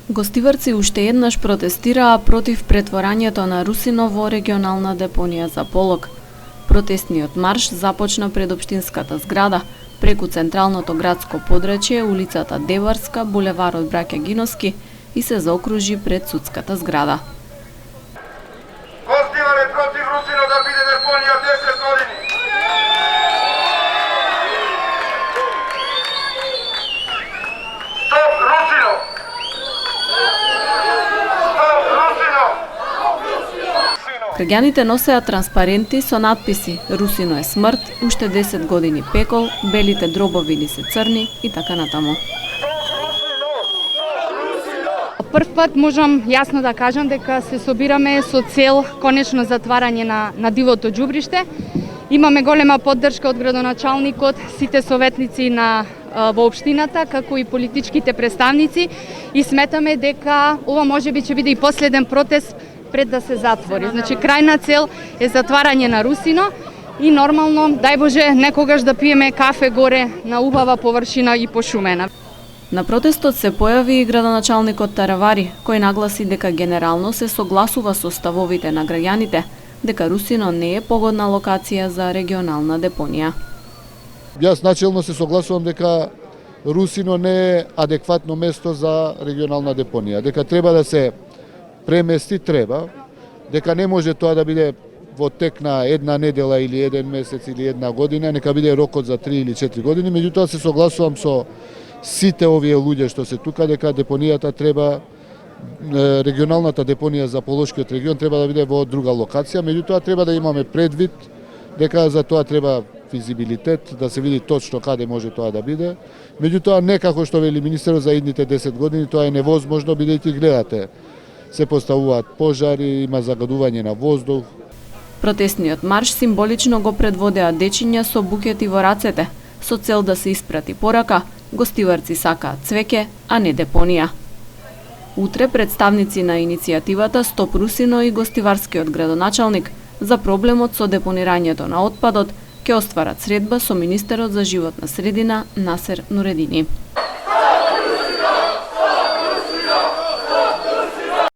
Гостиварци уште еднаш протестираа против претворањето на Русино во регионална депонија за полог. Протестниот марш започна пред општинската зграда, преку централното градско подрачје, улицата Деварска, булеварот Браќа Гиновски и се заокружи пред судската зграда. Гостивар е против Русино да биде депонија 10 години. Стоп Русино! Граѓаните носеа транспаренти со надписи "Русино е смрт", "Уште 10 години пекол", "Белите дробови ни се црни" и така натаму. Прв пат можам јасно да кажам дека се собираме со цел конечно затварање на дивото џубриште. Имаме голема поддршка од градоначалникот, сите советници во општината, како и политичките представници, и сметаме дека ова можеби ќе биде и последен протест пред да се затвори. Значи, крајна цел е затварање на Русино и нормално, дај Боже, некогаш да пиеме кафе горе на убава површина и пошумена. На протестот се појави и градоначалникот Таравари, кој нагласи дека генерално се согласува со ставовите на граѓаните, дека Русино не е погодна локација за регионална депонија. Јас начелно се согласувам дека Русино не е адекватно место за регионална депонија, дека треба да се премести, дека не може тоа да биде во тек на една недела или еден месец или една година, нека биде рокот за 3 или 4 години, меѓутоа се согласувам со сите овие луѓе што се тука, дека депонијата треба, регионалната депонија за Полошкиот регион треба да биде во друга локација, меѓутоа треба да имаме предвид дека за тоа треба визибилитет, да се види точно каде може тоа да биде. Меѓутоа, не како што вели министерот за идните 10 години, тоа е невозможно, бидејќи гледате, се поставуваат пожари, има загадување на воздух. Протестниот марш символично го предводеа дечиња со букети во рацете, со цел да се испрати порака: гостиварци сакаат цвеќе, а не депонија. Утре представници на иницијативата Стоп Русино и гостиварскиот градоначалник за проблемот со депонирањето на отпадот ќе остварат средба со министерот за животна средина Насер Нуредини.